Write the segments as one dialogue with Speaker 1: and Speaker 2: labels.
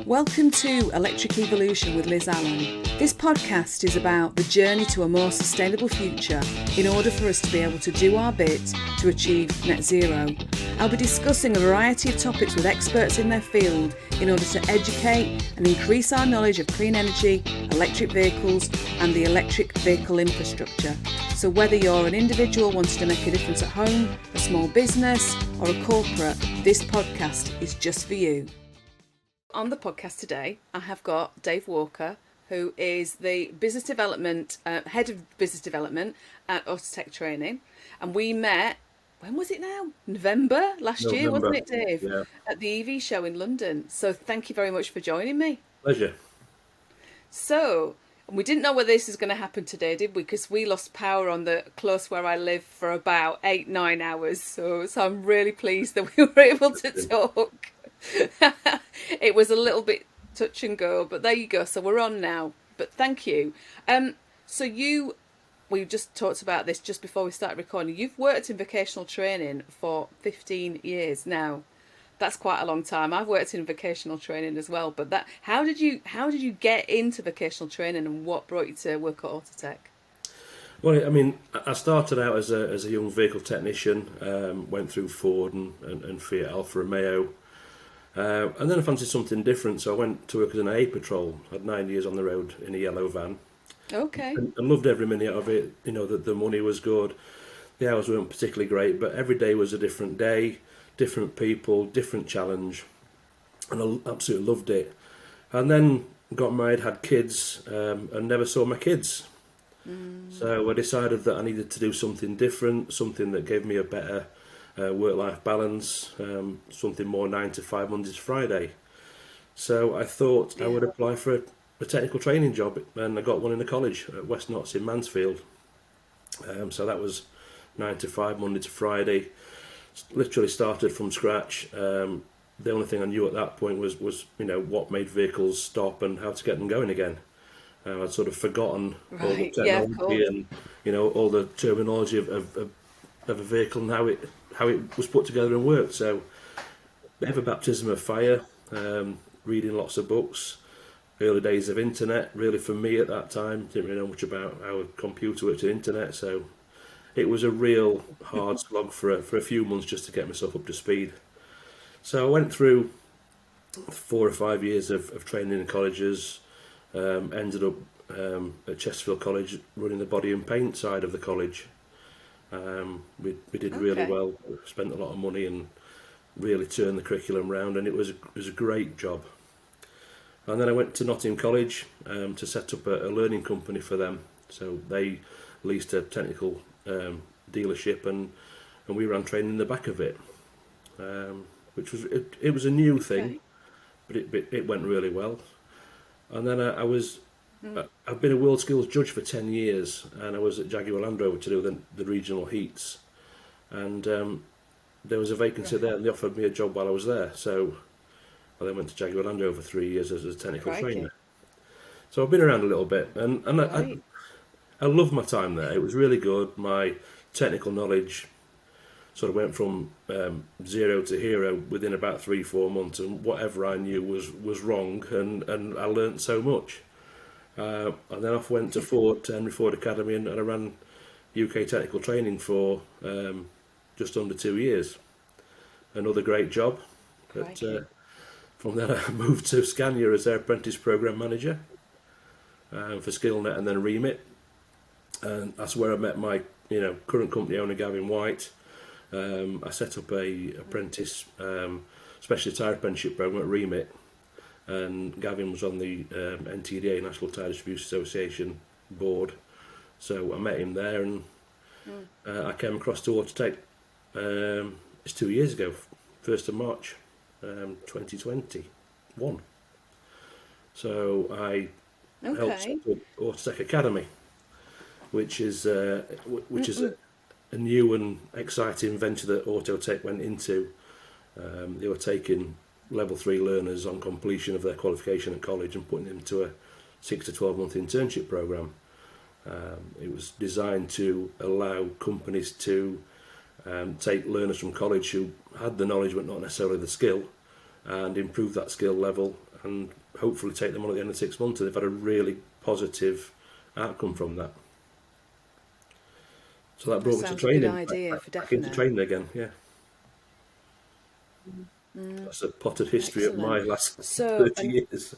Speaker 1: Welcome to Electric Evolution with Liz Allan. This podcast is about the journey to a more sustainable future in order for us to be able to do our bit to achieve net zero. I'll be discussing a variety of topics with experts in their field in order to educate and increase our knowledge of clean energy, electric vehicles and the electric vehicle infrastructure. So whether you're an individual wanting to make a difference at home, a small business or a corporate, this podcast is just for you. On the podcast today, I have got Dave Walker, who is the business development head of business development at Autotech Training, and we met. When was it now? November last year, wasn't it, Dave?
Speaker 2: Yeah.
Speaker 1: At the EV show in London. So thank you very much for joining me.
Speaker 2: Pleasure.
Speaker 1: So we didn't know whether this was going to happen today, did we? Because we lost power on the close where I live for about 8-9 hours. So I'm really pleased that we were able to talk. It was a little bit touch and go, but there you go. So we're on now. But thank you. We just talked about this just before we started recording. You've worked in vocational training for 15 years now. That's quite a long time. I've worked in vocational training as well. But how did you get into vocational training, and what brought you to work at Autotech?
Speaker 2: Well, I mean, I started out as a young vehicle technician. Went through Ford and Fiat Alfa Romeo. And then I fancied something different, so I went to work as an AA patrol. I had 9 years on the road in a yellow van.
Speaker 1: Okay.
Speaker 2: And loved every minute of it. You know, the money was good. The hours weren't particularly great, but every day was a different day, different people, different challenge. And I absolutely loved it. And then got married, had kids, and never saw my kids. So I decided that I needed to do something different, something that gave me a better work-life balance, something more 9 to 5, Monday to Friday. So I thought I would apply for a technical training job, and I got one in the college at West Notts in Mansfield. So that was 9 to 5, Monday to Friday. Literally started from scratch. The only thing I knew at that point was what made vehicles stop and how to get them going again. I'd sort of forgotten all the technology and all the terminology of a vehicle and how it was put together and worked. So bit of a baptism of fire, reading lots of books. Early days of internet, really, for me at that time. Didn't really know much about how a computer worked and internet, so it was a real hard slog for a few months just to get myself up to speed. So I went through 4 or 5 years of training in colleges, ended up at Chesterfield College running the body and paint side of the college. We did really well, spent a lot of money and really turned the curriculum round, and it was a great job. And then I went to Nottingham College to set up a learning company for them. So they leased a technical dealership, and we ran training in the back of it, which was it was a new thing, but it went really well. And then I've been a World Skills judge for 10 years, and I was at Jaguar Land Rover to do the regional heats, and there was a vacancy there, and they offered me a job while I was there. So I then went to Jaguar Land Rover for 3 years as a technical trainer. So I've been around a little bit, and I loved my time there. It was really good. My technical knowledge sort of went from 0 to hero within about 3-4 months, and whatever I knew was wrong, and I learnt so much. And then off went to Henry Ford Academy, and I ran UK technical training for just under 2 years. Another great job. But from there I moved to Scania as their apprentice program manager for SkillNet and then Remit. And that's where I met my current company owner, Gavin White. I set up a apprentice specialist tyre apprenticeship program at Remit, and Gavin was on the NTDA, National Tyre Distribution Association board. So I met him there, and I came across to Autotech. It's 2 years ago, 1st of March 2021. So I helped set up Autotech Academy, which is a new and exciting venture that Autotech went into. They were taking level 3 learners on completion of their qualification at college and putting them into a 6 to 12 month internship program. It was designed to allow companies to take learners from college who had the knowledge but not necessarily the skill, and improve that skill level, and hopefully take them on at the end of 6 months. And they've had a really positive outcome from that. So that brought me to
Speaker 1: Sounds
Speaker 2: training.
Speaker 1: a good idea, for
Speaker 2: Back into
Speaker 1: definite.
Speaker 2: training again, yeah. That's a potted history of my last 30 years.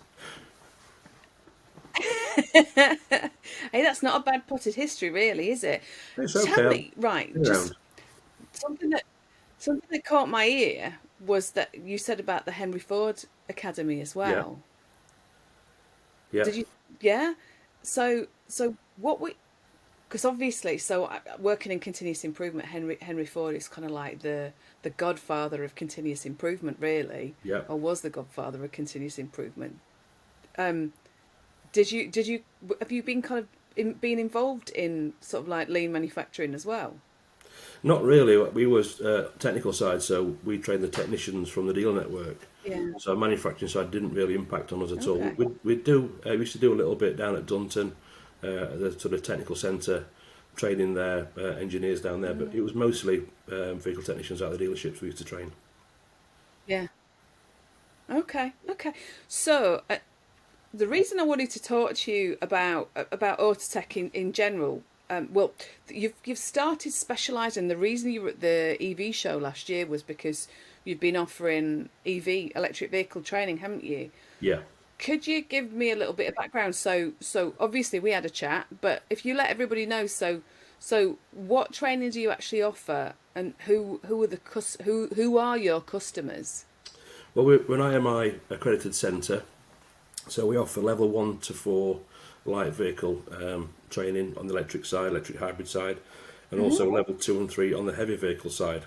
Speaker 1: Hey, that's not a bad potted history, really, is it?
Speaker 2: It's
Speaker 1: Tell
Speaker 2: okay.
Speaker 1: me, right,
Speaker 2: Been
Speaker 1: just
Speaker 2: around.
Speaker 1: something that caught my ear was that you said about the Henry Ford Academy as
Speaker 2: Yeah,
Speaker 1: well.
Speaker 2: yeah,
Speaker 1: Did you? Yeah. So what we? Because obviously, working in continuous improvement, Henry Ford is kind of like the godfather of continuous improvement, really,
Speaker 2: yeah.
Speaker 1: or was the godfather of continuous improvement. Um, did you have you been kind of been involved in sort of like lean manufacturing as well?
Speaker 2: Not really. We was technical side, so we trained the technicians from the dealer network.
Speaker 1: Yeah.
Speaker 2: So manufacturing side didn't really impact on us at all.
Speaker 1: Okay.
Speaker 2: We used to do a little bit down at Dunton, the sort of technical centre, training their engineers down there. But it was mostly vehicle technicians out of the dealerships we used to train.
Speaker 1: Yeah. Okay. Okay. So the reason I wanted to talk to you about Autotech in general, well, you've started specialising. The reason you were at the EV show last year was because you've been offering EV electric vehicle training, haven't you?
Speaker 2: Yeah.
Speaker 1: Could you give me a little bit of background? So obviously we had a chat, but if you let everybody know, so what training do you actually offer, and who are who are your customers?
Speaker 2: Well, we're an IMI accredited centre, so we offer level 1 to 4 light vehicle training on the electric side, electric hybrid side, and also level 2 and 3 on the heavy vehicle side.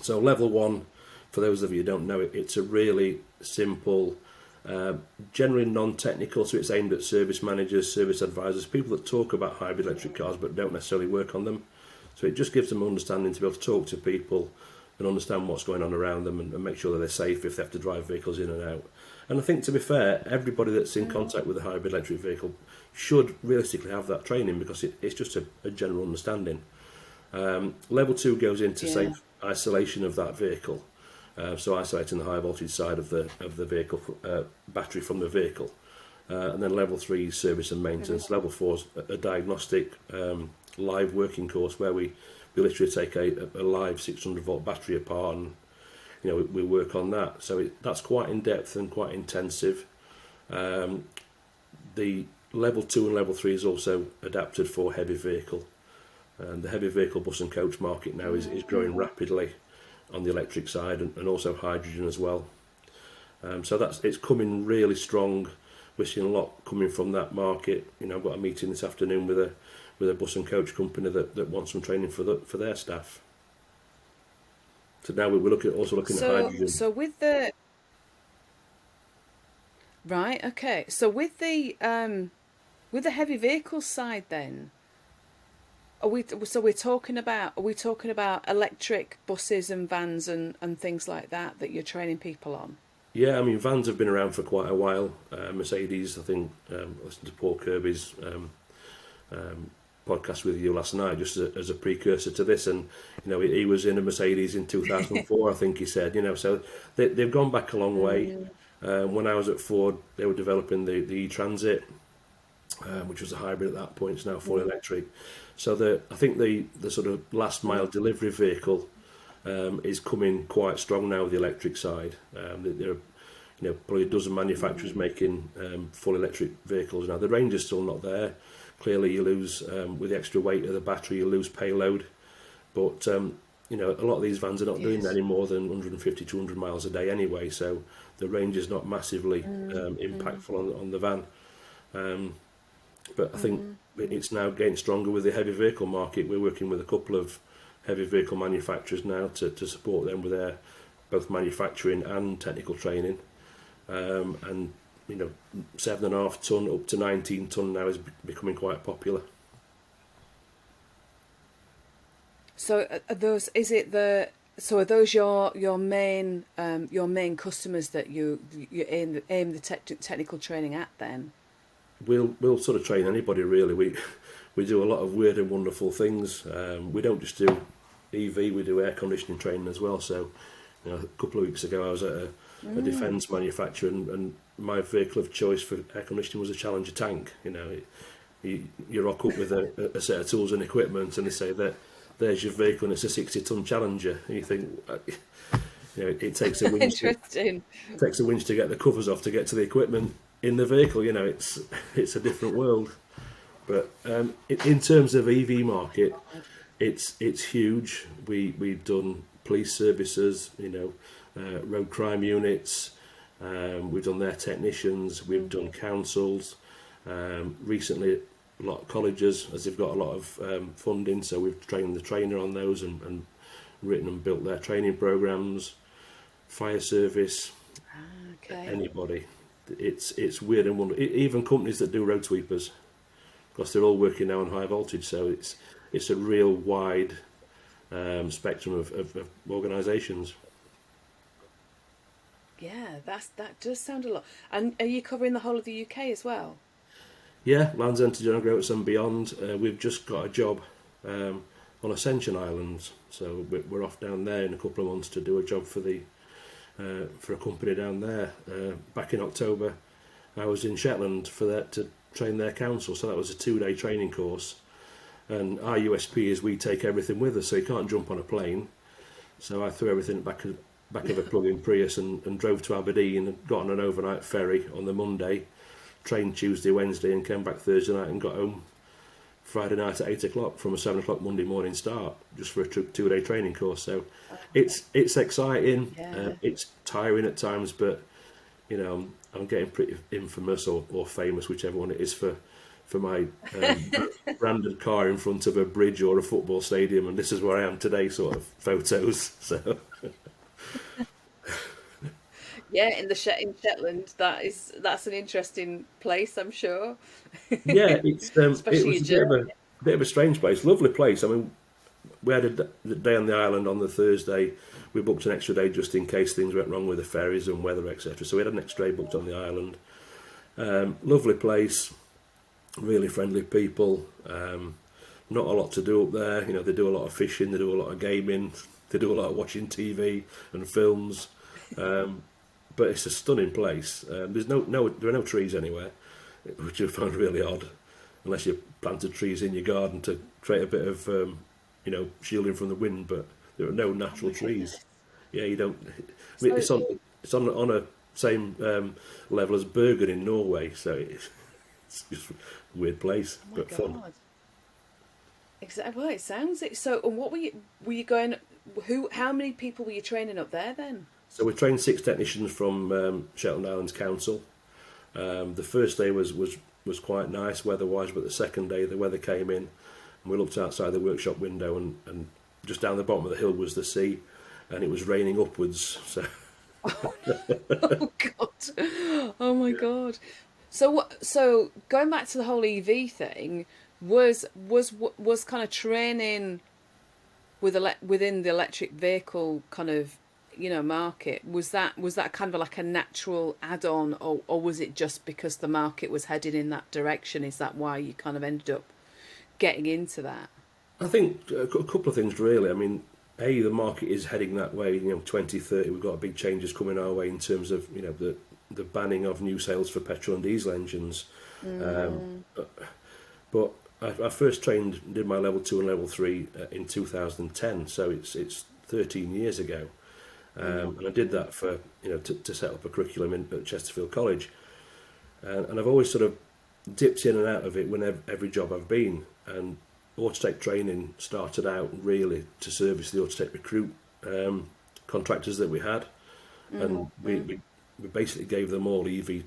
Speaker 2: So level 1, for those of you who don't know it, it's a really simple, generally non-technical, so it's aimed at service managers, service advisors, people that talk about hybrid electric cars but don't necessarily work on them. So it just gives them understanding to be able to talk to people and understand what's going on around them, and make sure that they're safe if they have to drive vehicles in and out. And I think, to be fair, everybody that's in contact with a hybrid electric vehicle should realistically have that training, because it's just a general understanding. Level 2 goes into safe isolation of that vehicle, so isolating the high voltage side of the vehicle battery from the vehicle, and then level 3 is service and maintenance. Level 4 is a diagnostic live working course where we literally take a live 600 volt battery apart, and we work on that. So that's quite in depth and quite intensive. The level 2 and level 3 is also adapted for heavy vehicle. And the heavy vehicle bus and coach market now is growing rapidly on the electric side, and also hydrogen as well. So it's coming really strong. We're seeing a lot coming from that market. I've got a meeting this afternoon with a bus and coach company that wants some training for their staff. So now we're looking at hydrogen.
Speaker 1: So right, okay. So with the heavy vehicle side, then are we talking about electric buses and vans and things like that you're training people on?
Speaker 2: Yeah, I mean, vans have been around for quite a while. Mercedes, I think, listened to Paul Kirby's podcast with you last night, just as a precursor to this, and he was in a Mercedes in 2004, I think he said. So they've gone back a long way. When I was at Ford, they were developing the e-Transit, which was a hybrid at that point. It's now fully electric. So I think the sort of last mile delivery vehicle is coming quite strong now with the electric side. There are probably a dozen manufacturers making full electric vehicles now. The range is still not there. Clearly, you lose with the extra weight of the battery, you lose payload. But a lot of these vans are not doing any more than 150, 200 miles a day anyway. So the range is not massively impactful on the van. But I think it's now getting stronger with the heavy vehicle market. We're working with a couple of heavy vehicle manufacturers now to support them with their both manufacturing and technical training. And 7.5 ton up to 19 ton now is becoming quite popular.
Speaker 1: So are those your main customers that you aim the technical training at then?
Speaker 2: We'll sort of train anybody really. We do a lot of weird and wonderful things. We don't just do EV, we do air conditioning training as well. So a couple of weeks ago I was at a defence manufacturer, and my vehicle of choice for air conditioning was a Challenger tank. You know, you rock up with a set of tools and equipment, and they say that there's your vehicle, and it's a 60-ton Challenger. And you think, you know, it takes a winch.
Speaker 1: Interesting.
Speaker 2: It takes a winch to get the covers off to get to the equipment in the vehicle. You know, it's a different world. But in terms of EV market, it's huge. We've done police services, you know, road crime units. We've done their technicians. We've done councils. Recently, a lot of colleges, as they've got a lot of funding, so we've trained the trainer on those and written and built their training programs. Fire service,
Speaker 1: Okay.
Speaker 2: anybody. It's weird and wonderful. Even companies that do road sweepers, because they're all working now on high voltage, so it's a real wide spectrum of organisations.
Speaker 1: Yeah, that does sound a lot. And are you covering the whole of the UK as well?
Speaker 2: Yeah, Land's End to General Growth and beyond. We've just got a job on Ascension Islands, so we're off down there in a couple of months to do a job for a company down there. Back in October, I was in Shetland to train their council, so that was a 2-day training course. And our USP is we take everything with us, so you can't jump on a plane. So I threw everything back of a plug-in Prius and drove to Aberdeen and got on an overnight ferry on the Monday, trained Tuesday, Wednesday, and came back Thursday night and got home Friday night at 8 o'clock from a 7 o'clock Monday morning start, just for a 2-day training course. So it's exciting.
Speaker 1: Yeah.
Speaker 2: It's tiring at times, but you know, I'm getting pretty infamous or famous, whichever one it is, for my branded car in front of a bridge or a football stadium, and this is where I am today, sort of photos. So
Speaker 1: Yeah, in Shetland, that's an interesting place, I'm sure.
Speaker 2: yeah, it's
Speaker 1: Especially
Speaker 2: it was a bit of a strange place, lovely place. I mean, we had the day on the island on the Thursday. We booked an extra day just in case things went wrong with the ferries and weather, etc. So we had an extra day booked on the island. Lovely place, really friendly people. Not a lot to do up there. You know, they do a lot of fishing, they do a lot of gaming, they do a lot of watching TV and films. But it's a stunning place. There are no trees anywhere, which I found really odd, unless you planted trees in your garden to create a bit of you know, shielding from the wind. But there are no natural trees. Yeah, you don't. I mean,
Speaker 1: So,
Speaker 2: it's on a same level as Bergen in Norway, so it's just a weird place,
Speaker 1: oh my
Speaker 2: but fun.
Speaker 1: God. Exactly. Well, it sounds it. So, and what were you going? How many people were you training up there then?
Speaker 2: So we trained 6 technicians from Shetland Isles Council. The first day was quite nice weather-wise, but the second day the weather came in, and we looked outside the workshop window, and just down the bottom of the hill was the sea, and it was raining upwards. So
Speaker 1: Oh God. Oh my God. So going back to the whole EV thing, was kind of training within the electric vehicle kind of, you know, market, was that kind of like a natural add-on, or was it just because the market was headed in that direction? Is that why you kind of ended up getting into that?
Speaker 2: I think a couple of things really. I mean, the market is heading that way. You know, 2030, we've got big changes coming our way in terms of, you know, the banning of new sales for petrol and diesel engines. But I first did my level 2 and level 3 in 2010, so it's 13 years ago. And I did that for, you know, to set up a curriculum at Chesterfield College, and I've always sort of dipped in and out of it whenever every job I've been. And Autotech training started out really to service the Autotech recruit contractors that we had, and we basically gave them all EV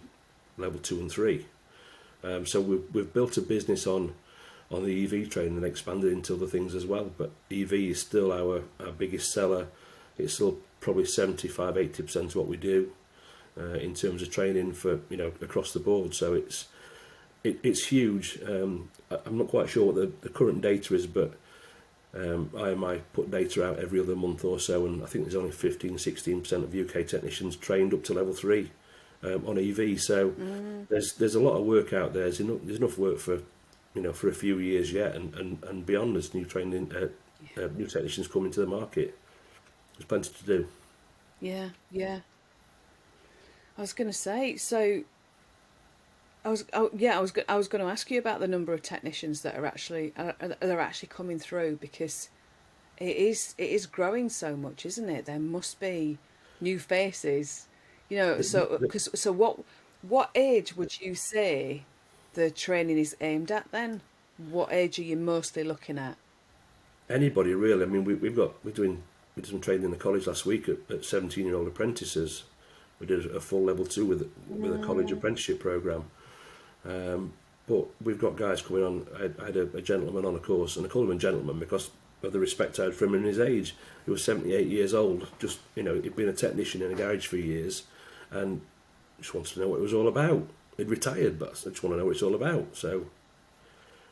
Speaker 2: level 2 and 3. So we've built a business on the EV training and expanded into other things as well. But EV is still our biggest seller. It's still probably 75-80% of what we do in terms of training for, you know, across the board. So it's huge. I'm not quite sure what the current data is, but IMI put data out every other month or so, and I think there's only 15-16% of UK technicians trained up to level 3 on EV. So there's a lot of work out there. There's enough work for, you know, for a few years yet, and beyond as new training new technicians come into the market. There's plenty to do.
Speaker 1: Yeah, yeah. I was going to say, so I was going to ask you about the number of technicians that are actually coming through, because it is growing so much, isn't it? There must be new faces, so what age would you say the training is aimed at then? What age are you mostly looking at?
Speaker 2: Anybody really. I mean, we did some training in the college last week at 17-year-old apprentices. We did a full level 2 with a college apprenticeship program. But we've got guys coming on. I had a gentleman on a course, and I call him a gentleman because of the respect I had for him and his age. He was 78 years old. Just, he'd been a technician in a garage for years, and just wanted to know what it was all about. He'd retired, but I just want to know what it's all about. So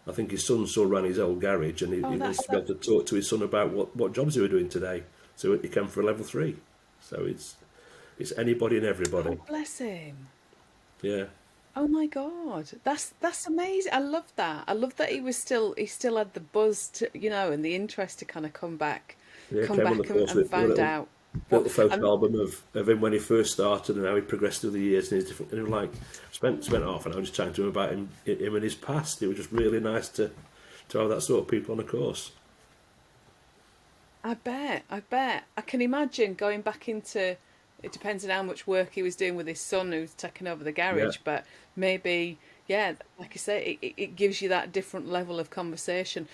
Speaker 2: I think his son still ran his old garage, and he wants to be able to talk to his son about what jobs he were doing today. So he came for a level 3. So it's anybody and everybody.
Speaker 1: Oh, bless him.
Speaker 2: Yeah.
Speaker 1: Oh my God, that's amazing. I love that. I love that he still had the buzz to, and the interest to kind of come back and find out.
Speaker 2: Built a photo album of him when he first started and how he progressed through the years and his different. And like spent half an hour just chatting to him about him and his past. It was just really nice to have that sort of people on a course.
Speaker 1: I bet. I can imagine going back into. It depends on how much work he was doing with his son who's taking over the garage, but maybe, like I say, it gives you that different level of conversation.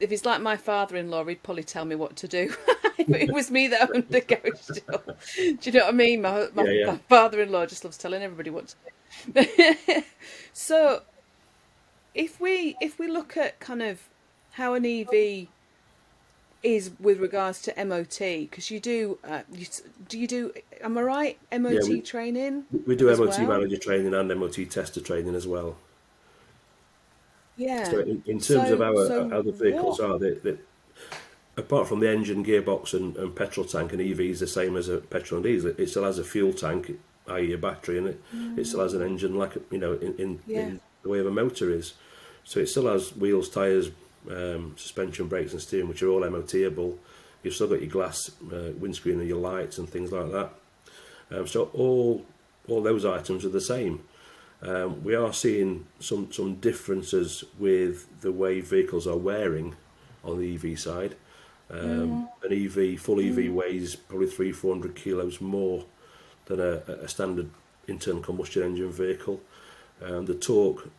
Speaker 1: If it's like my father-in-law, he'd probably tell me what to do. If it was me that owned the garage still. Do you know what I mean? My father-in-law just loves telling everybody what to do. So, if we look at kind of how an EV is with regards to MOT, because you do am I right, MOT training?
Speaker 2: We do MOT manager training and MOT tester training as well.
Speaker 1: Yeah.
Speaker 2: So in terms of how the vehicles are, they, apart from the engine, gearbox and petrol tank, and EV is the same as a petrol and diesel. It still has a fuel tank, i.e. a battery, and it still has an engine like in the way of a motor is. So it still has wheels, tyres, suspension, brakes and steering, which are all MOTable. You've still got your glass windscreen and your lights and things like that. So all those items are the same. We are seeing some differences with the way vehicles are wearing on the EV side. An full EV weighs probably 300-400 kilos more than a standard internal combustion engine vehicle. The torque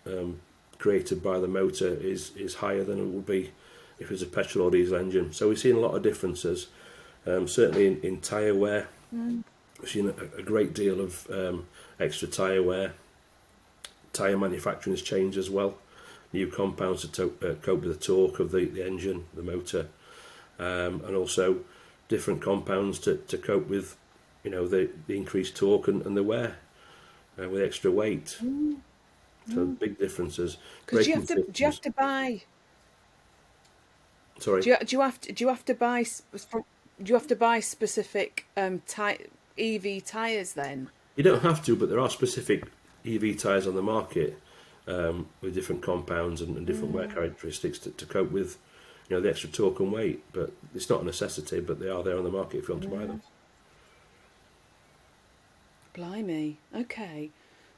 Speaker 2: created by the motor is higher than it would be if it was a petrol or diesel engine. So we've seen a lot of differences, certainly in tyre wear. We've seen a great deal of extra tyre wear. Tyre manufacturing has changed as well. New compounds to cope with the torque of the engine, the motor, and also different compounds to cope with the increased torque and the wear with extra weight. So big differences.
Speaker 1: Because do you have to buy?
Speaker 2: Sorry.
Speaker 1: Do you have to buy specific EV tyres then?
Speaker 2: You don't have to, but there are specific EV tyres on the market with different compounds and different wear characteristics to cope with the extra torque and weight. But it's not a necessity, but they are there on the market if you want to buy them.
Speaker 1: Blimey. Okay.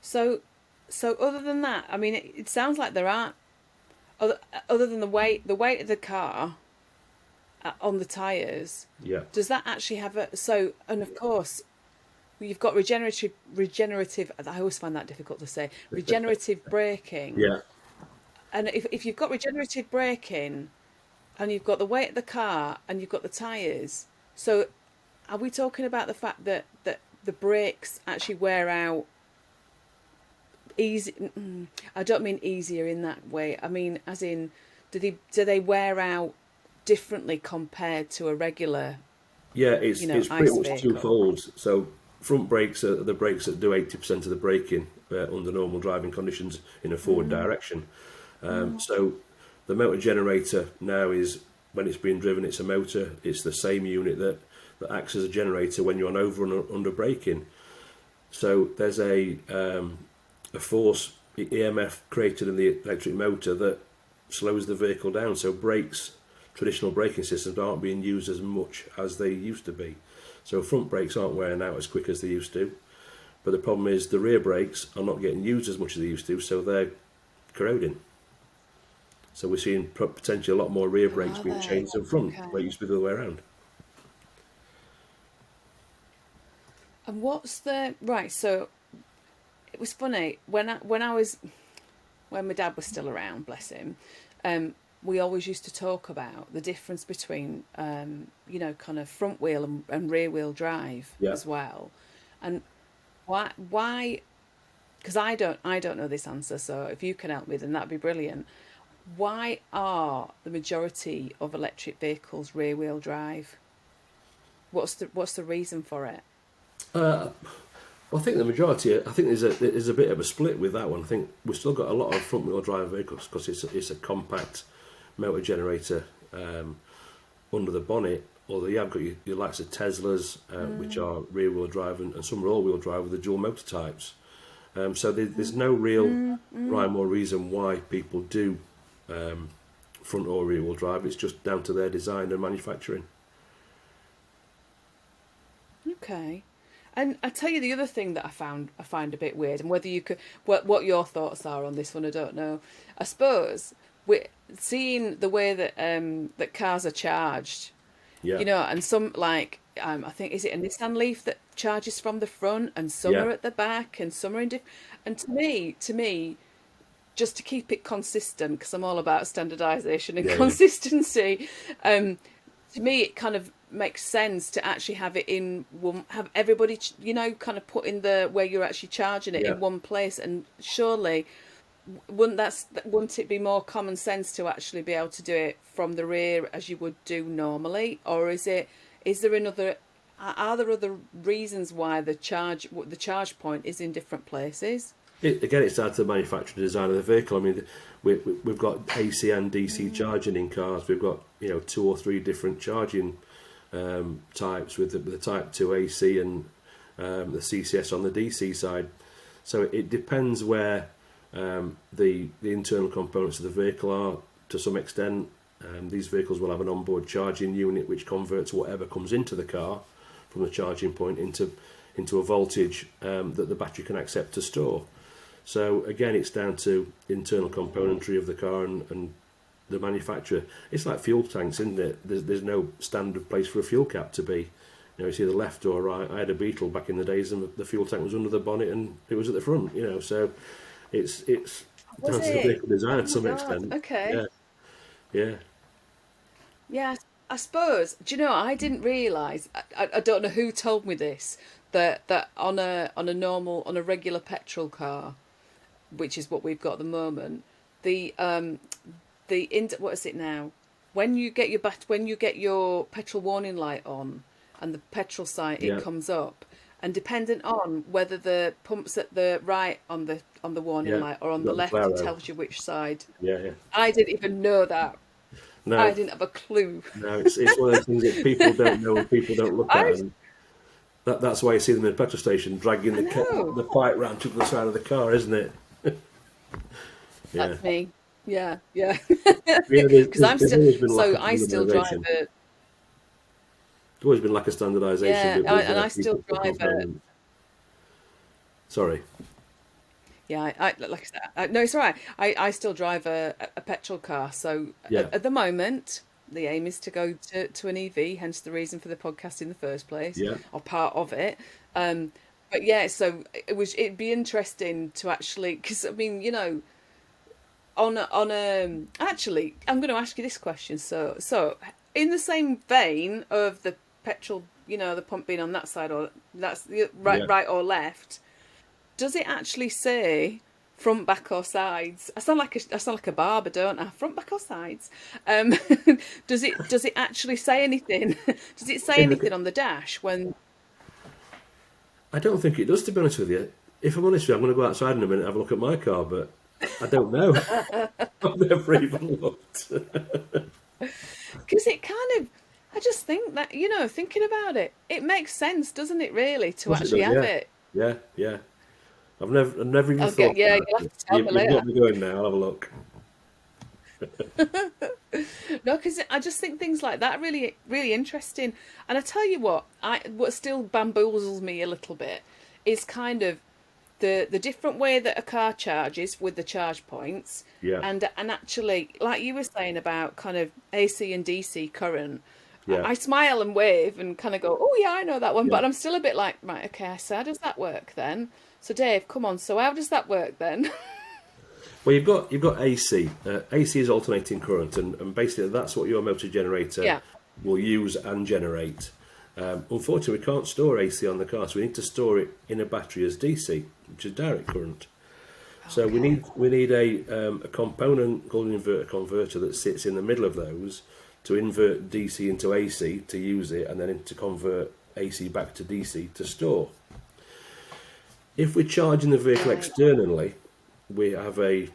Speaker 1: So other than that, I mean, it sounds like there aren't, other than the weight of the car on the tyres.
Speaker 2: Yeah.
Speaker 1: Does that actually have and of course, you've got regenerative. I always find that difficult to say. Regenerative braking.
Speaker 2: Yeah.
Speaker 1: And if you've got regenerative braking, and you've got the weight of the car, and you've got the tyres, so are we talking about the fact that the brakes actually wear out? Easy. I don't mean easier in that way. I mean, as in, do they wear out differently compared to a regular?
Speaker 2: Yeah, it's pretty much
Speaker 1: vehicle?
Speaker 2: twofold. So front brakes are the brakes that do 80% of the braking under normal driving conditions in a forward direction. So the motor generator now is, when it's being driven, it's a motor. It's the same unit that acts as a generator when you're on over and under braking. So there's a force, EMF, created in the electric motor that slows the vehicle down. So traditional braking systems aren't being used as much as they used to be. So front brakes aren't wearing out as quick as they used to. But the problem is the rear brakes are not getting used as much as they used to, so they're corroding. So we're seeing potentially a lot more rear brakes being changed than front, where it used to be the other way around.
Speaker 1: And what's the right? So it was funny when my dad was still around, bless him. We always used to talk about the difference between kind of front wheel and rear wheel drive as well, and why? Because I don't know this answer. So if you can help me, then that'd be brilliant. Why are the majority of electric vehicles rear wheel drive? What's the reason for it?
Speaker 2: Well, I think the majority. I think there's a bit of a split with that one. I think we've still got a lot of front wheel drive vehicles because it's a compact motor generator under the bonnet. Although you have got your likes of Teslas, which are rear wheel drive, and some are all wheel drive with the dual motor types. So there's no real rhyme or reason why people do front or rear wheel drive. It's just down to their design and manufacturing.
Speaker 1: Okay. And I tell you the other thing that I find a bit weird, and whether you could, what your thoughts are on this one, I don't know. I suppose we're seeing the way that that cars are charged.
Speaker 2: Yeah.
Speaker 1: You know, and some I think, is it a Nissan Leaf that charges from the front, and some are at the back, and some are in different. And to me, just to keep it consistent, because I'm all about standardisation and consistency. To me, it kind of makes sense to actually have it in one, have everybody, kind of put in the where you're actually charging it in one place. And surely, wouldn't it be more common sense to actually be able to do it from the rear as you would do normally, or are there other reasons why the charge point is in different places?
Speaker 2: Again, it's down to the manufacturer design of the vehicle. I mean, we've got AC and DC charging in cars. We've got 2 or 3 different charging types with the Type 2 AC and the CCS on the DC side. So it depends where the internal components of the vehicle are to some extent. These vehicles will have an onboard charging unit which converts whatever comes into the car from the charging point into a voltage that the battery can accept to store. So again, it's down to internal componentry of the car and the manufacturer. It's like fuel tanks, isn't it? There's no standard place for a fuel cap to be. It's either left or right. I had a Beetle back in the days, and the fuel tank was under the bonnet, and it was at the front. So it's down to the vehicle design to some extent.
Speaker 1: Okay.
Speaker 2: Yeah.
Speaker 1: Yeah, I suppose. Do you know? I didn't realise. I don't know who told me this. That on a regular petrol car, which is what we've got at the moment, what is it now? When you get your petrol warning light on and the petrol sight, it comes up, and dependent on whether the pump's at the right on the warning light or on the left, it tells you which side.
Speaker 2: Yeah.
Speaker 1: I didn't even know that. No, I didn't have a clue.
Speaker 2: No, it's one of those things that people don't know and people don't look at. And that's why you see them in a petrol station dragging the pipe round to the side of the car, isn't it?
Speaker 1: That's me. Yeah. Because I still drive it.
Speaker 2: There's always been lack of standardisation.
Speaker 1: Yeah, and I still drive it.
Speaker 2: Sorry.
Speaker 1: Yeah, like I said, no, it's all right. I still drive a petrol car. So at the moment, the aim is to go to an EV, hence the reason for the podcast in the first place, or part of it. But yeah, so it'd be interesting to actually, because I mean, actually, I'm going to ask you this question. So in the same vein of the petrol, the pump being on that side, or that's right or left, does it actually say front, back, or sides? I sound like a barber, don't I? Front, back, or sides? Does it actually say anything? Does it say anything on the dash when?
Speaker 2: I don't think it does, to be honest with you. If I'm honest with you, I'm going to go outside in a minute and have a look at my car, but I don't know. I've never even looked.
Speaker 1: Because it kind of, I just think that, thinking about it, it makes sense, doesn't it, really, to actually have it?
Speaker 2: Yeah. I've never even thought.
Speaker 1: Yeah, you'll have to tell me later.
Speaker 2: You've got me going now. I'll have a look.
Speaker 1: No, because I just think things like that really, really interesting. And I tell you what still bamboozles me a little bit is kind of the different way that a car charges with the charge points,
Speaker 2: Yeah,
Speaker 1: and actually, like you were saying about kind of AC and DC current.
Speaker 2: yeah,
Speaker 1: I smile and wave and kind of go, oh yeah, I know that one,
Speaker 2: yeah.
Speaker 1: but I'm still a bit like, right, okay, so how does that work then? So Dave, come on, so how does that work then?
Speaker 2: Well, you've got AC. AC is alternating current, and basically that's what your motor generator
Speaker 1: Yeah.
Speaker 2: will use and generate. Unfortunately, we can't store AC on the car, so we need to store it in a battery as DC, which is direct current. So
Speaker 1: Okay.
Speaker 2: we need a component called an inverter converter that sits in the middle of those to invert DC into AC to use it, and then to convert AC back to DC to store. If we're charging the vehicle
Speaker 1: Right.
Speaker 2: externally, we have an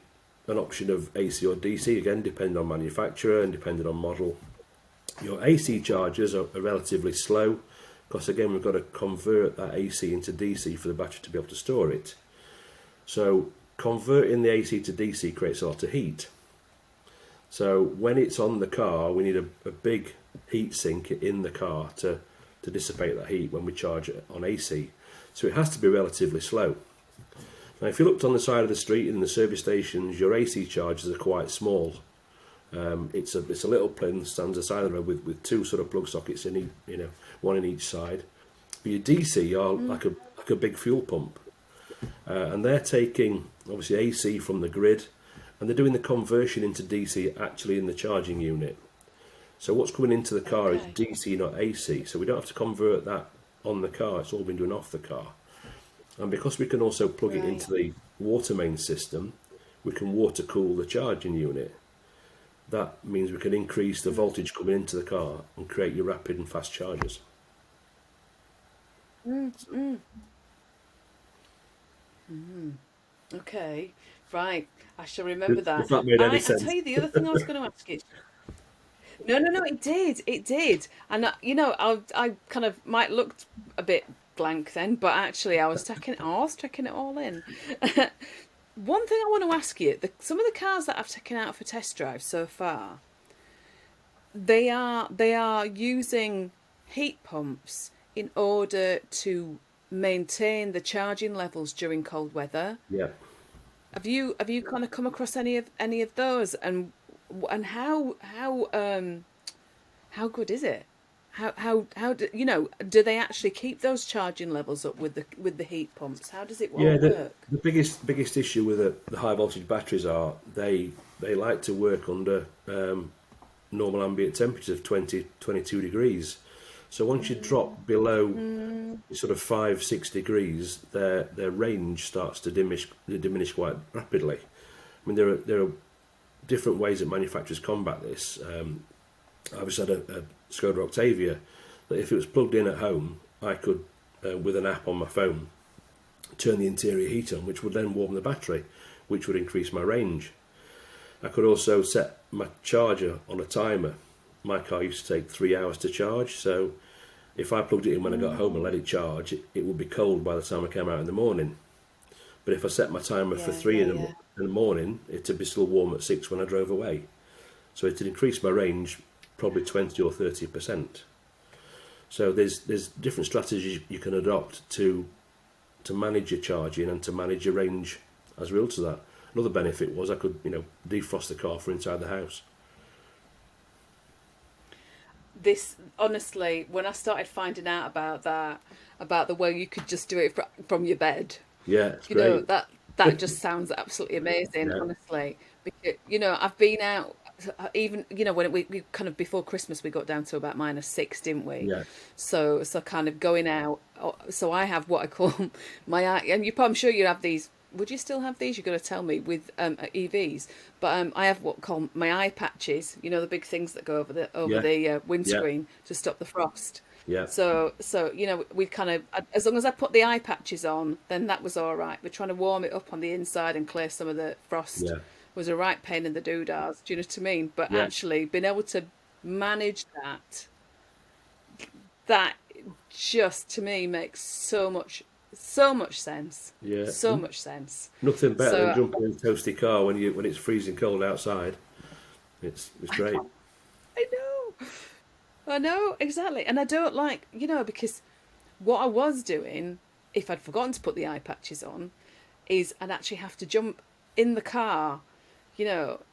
Speaker 2: option of AC or DC, again depending on manufacturer and depending on model. Your AC chargers are relatively slow because again we've got to convert that AC into DC for the battery to be able to store it. So converting the AC to DC creates a lot of heat. So when it's on the car, we need a big heat sink in the car to dissipate that heat when we charge it on AC. So it has to be relatively slow. Now, if you looked on the side of the street in the service stations, your AC chargers are quite small. It's a little pin stands aside of the road with two sort of plug sockets in one in each side. But your DC are like a big fuel pump, and they're taking obviously AC from the grid, and they're doing the conversion into DC actually in the charging unit. So what's coming into the car is
Speaker 1: Okay.
Speaker 2: DC, not AC. So we don't have to convert that on the car. It's all been done off the car. And because we can also plug it
Speaker 1: Right.
Speaker 2: into the water main system, we can water cool the charging unit. That means we can increase the voltage coming into the car and create your rapid and fast chargers.
Speaker 1: Okay. Right. I shall remember
Speaker 2: If
Speaker 1: that.
Speaker 2: that made any
Speaker 1: I tell
Speaker 2: sense.
Speaker 1: you the other thing I was going to ask you. No, no, no, it did. It did. And, I kind of might looked a bit blank then, but actually I was taking it all in. One thing I want to ask you, some of the cars that I've taken out for test drives so far, they are using heat pumps in order to maintain the charging levels during cold weather.
Speaker 2: Yeah.
Speaker 1: Have you kind of come across any of those, and how good is it? Do they actually keep those charging levels up with the heat pumps? How does it all
Speaker 2: Yeah,
Speaker 1: work?
Speaker 2: the biggest issue with the high voltage batteries are they like to work under normal ambient temperatures of 22 degrees. So once you drop below sort of 5-6 degrees, their range starts to diminish quite rapidly. I mean, there are different ways that manufacturers combat this. I've just had a Skoda Octavia that if it was plugged in at home, I could, with an app on my phone, turn the interior heat on, which would then warm the battery, which would increase my range. I could also set my charger on a timer. My car used to take 3 hours to charge, so if I plugged it in when I got home and let it charge, it would be cold by the time I came out in the morning. But if I set my timer for
Speaker 1: Yeah,
Speaker 2: 3
Speaker 1: yeah,
Speaker 2: in
Speaker 1: yeah.
Speaker 2: the morning, it'd be still warm at 6 when I drove away. So it'd increase my range probably 20 or 30%. So there's different strategies you can adopt to manage your charging and to manage your range as a result of that. Another benefit was I could defrost the car for inside the house.
Speaker 1: This honestly, when I started finding out about that, about the way you could just do it from your bed,
Speaker 2: Yeah, it's great.
Speaker 1: that just sounds absolutely amazing,
Speaker 2: Yeah,
Speaker 1: honestly. Because I've been out, even when we kind of before Christmas we got down to about -6, didn't we?
Speaker 2: yeah,
Speaker 1: So kind of going out. So I have what I call my eye, and I'm sure you have these. Would you still have these? You're going to tell me with EVs, but I have what call my eye patches. The big things that go over the
Speaker 2: yeah, yeah,
Speaker 1: windscreen to stop the frost.
Speaker 2: yeah,
Speaker 1: So we kind of, as long as I put the eye patches on, then that was all right. We're trying to warm it up on the inside and clear some of the frost.
Speaker 2: yeah,
Speaker 1: Was a right pain in the doodahs. Do you know what I mean? But
Speaker 2: yeah,
Speaker 1: actually, being able to manage that just to me makes so much sense.
Speaker 2: yeah.
Speaker 1: So much sense.
Speaker 2: Nothing better than
Speaker 1: So
Speaker 2: jumping in a toasty car when it's freezing cold outside. It's great.
Speaker 1: I know. I know, exactly. And I don't like, because what I was doing if I'd forgotten to put the eye patches on, is I'd actually have to jump in the car,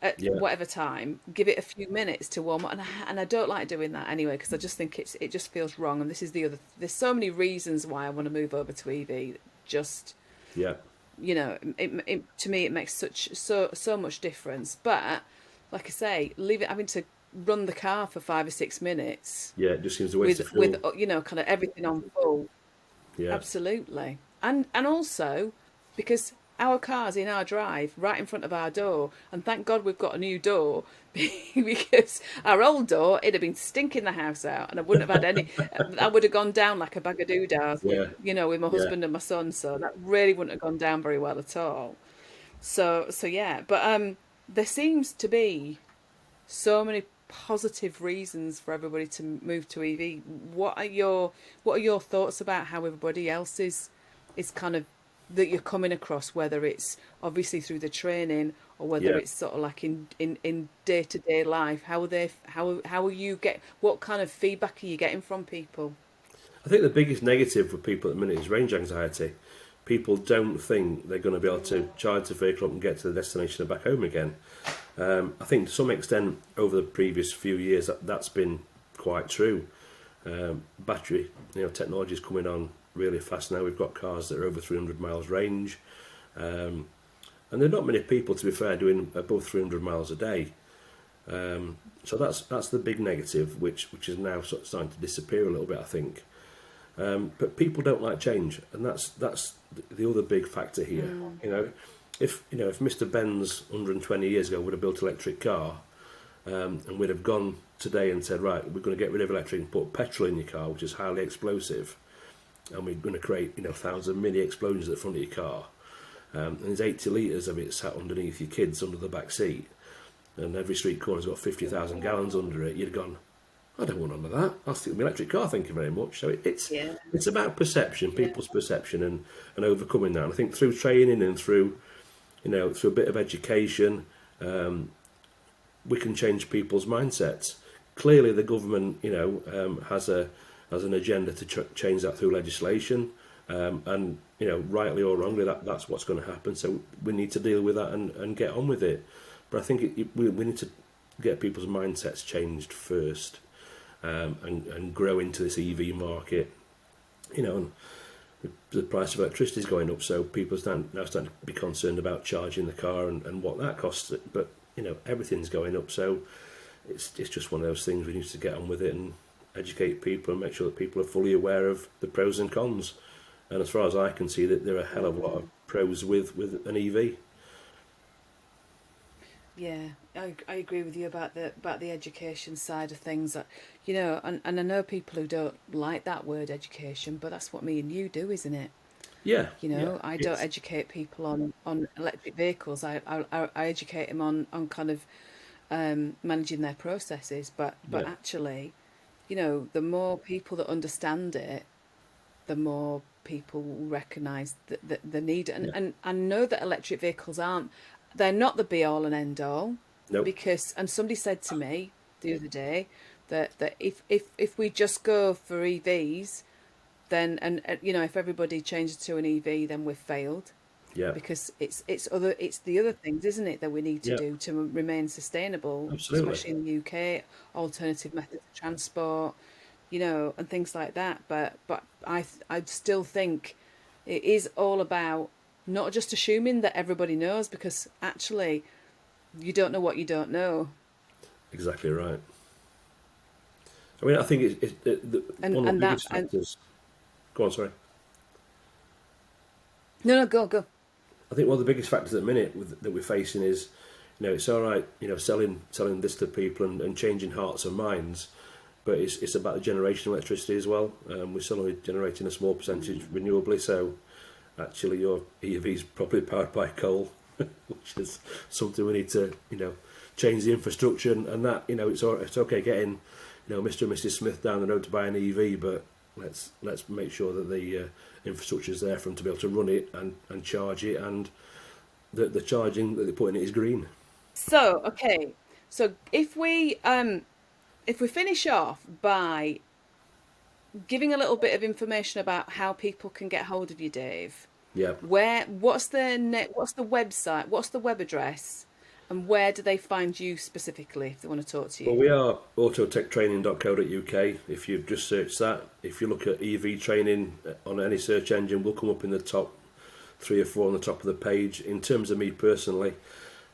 Speaker 1: at whatever time, give it a few minutes to warm up, and I don't like doing that anyway, because I just think it just feels wrong. And this is there's so many reasons why I want to move over to EV. Just to me it makes so much difference. But like I say, having to run the car for 5 or 6 minutes,
Speaker 2: it just seems a waste of fuel.
Speaker 1: With kind of everything on full. Absolutely. And also because our car's in our drive, right in front of our door, and thank God we've got a new door, because our old door, it'd have been stinking the house out, and I wouldn't have had any. I would have gone down like a bag of doodahs, with my husband and my son. So that really wouldn't have gone down very well at all. So yeah, but there seems to be so many positive reasons for everybody to move to EV. What are your thoughts about how everybody else is kind of that you're coming across, whether it's obviously through the training or whether it's sort of like in day-to-day life? What kind of feedback are you getting from people?
Speaker 2: I think the biggest negative for people at the minute is range anxiety. People don't think they're going to be able to charge the vehicle up and get to the destination and back home again. I think to some extent over the previous few years that's been quite true. Battery technology is coming on really fast now. We've got cars that are over 300 miles range, and there are not many people, to be fair, doing above 300 miles a day. So that's the big negative, which is now sort of starting to disappear a little bit, I think. But people don't like change, and that's the other big factor here. If Mr. Benz 120 years ago would have built an electric car, and we'd have gone today and said, right, we're going to get rid of electric and put petrol in your car, which is highly explosive, and we're going to create 1,000 mini explosions at the front of your car, and there's 80 litres of it sat underneath your kids under the back seat, and every street corner's got 50,000 gallons under it, you'd have gone, I don't want none of that. I'll stick with my electric car, thank you very much. So it's about perception, people's perception, and overcoming that. And I think through training and through a bit of education, we can change people's mindsets. Clearly, the government, has an agenda to change that through legislation, and rightly or wrongly, that's what's going to happen. So we need to deal with that and get on with it. But I think we need to get people's mindsets changed first, and grow into this EV market. And the price of electricity is going up, so people now starting to be concerned about charging the car and what that costs. But everything's going up, so it's just one of those things we need to get on with it and educate people and make sure that people are fully aware of the pros and cons. And as far as I can see, that there are a hell of a lot of pros with an EV.
Speaker 1: Yeah, I agree with you about the education side of things. And I know people who don't like that word education, but that's what me and you do, isn't it?
Speaker 2: Yeah.
Speaker 1: I don't educate people on electric vehicles. I educate them on kind of managing their processes. But actually, the more people that understand it, the more people will recognise the need. And I know that electric vehicles they're not the be all and end all.
Speaker 2: Nope.
Speaker 1: Because, and somebody said to me the other day that if we just go for EVs, then if everybody changes to an EV, then we've failed.
Speaker 2: Yeah.
Speaker 1: Because it's the other things, isn't it, that we need to do to remain sustainable.
Speaker 2: Absolutely.
Speaker 1: Especially in the UK, alternative methods of transport, and things like that. But I still think it is all about not just assuming that everybody knows, because actually you don't know what you don't know.
Speaker 2: Exactly right. I mean, I think one of the biggest factors. Go on, sorry.
Speaker 1: No, go.
Speaker 2: I think one of the biggest factors at the minute that we're facing is, it's all right, selling this to people and changing hearts and minds, but it's about the generation of electricity as well. We're still only generating a small percentage renewably, so actually your EV is probably powered by coal, which is something we need to, change the infrastructure and that, it's okay getting, Mr. and Mrs. Smith down the road to buy an EV, but let's make sure that the infrastructure is there for them to be able to run it and charge it, and the charging that they put in it is green.
Speaker 1: So if we finish off by giving a little bit of information about how people can get hold of you, Dave.
Speaker 2: Yeah.
Speaker 1: What's the website? What's the web address? And where do they find you specifically if they want to talk to you?
Speaker 2: Well, we are autotechtraining.co.uk. If you just search that, if you look at EV training on any search engine, we'll come up in the top 3 or 4 on the top of the page. In terms of me personally,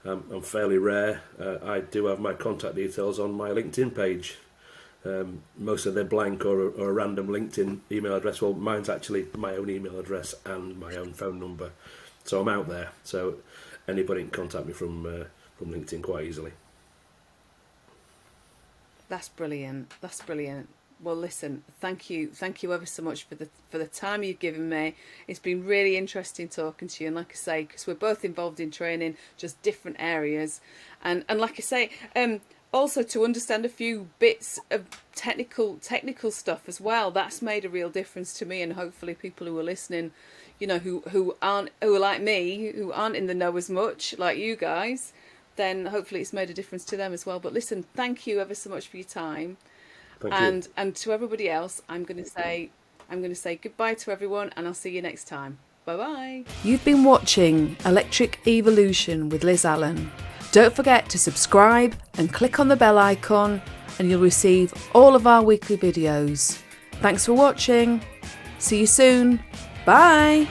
Speaker 2: I'm fairly rare. I do have my contact details on my LinkedIn page. Most of they're blank or a random LinkedIn email address. Well, mine's actually my own email address and my own phone number. So I'm out there. So anybody can contact me from LinkedIn quite easily.
Speaker 1: That's brilliant. That's brilliant. Well, listen, thank you ever so much for the time you've given me. It's been really interesting talking to you, and like I say, because we're both involved in training, just different areas, and like I say, also to understand a few bits of technical stuff as well. That's made a real difference to me, and hopefully people who are listening, who are like me, who aren't in the know as much like you guys, then hopefully it's made a difference to them as well. But listen, thank you ever so much for your time.
Speaker 2: Thank you.
Speaker 1: And to everybody else, I'm going to say goodbye to everyone, and I'll see you next time. Bye-bye. You've been watching Electric Evolution with Liz Allan. Don't forget to subscribe and click on the bell icon, and you'll receive all of our weekly videos. Thanks for watching. See you soon. Bye.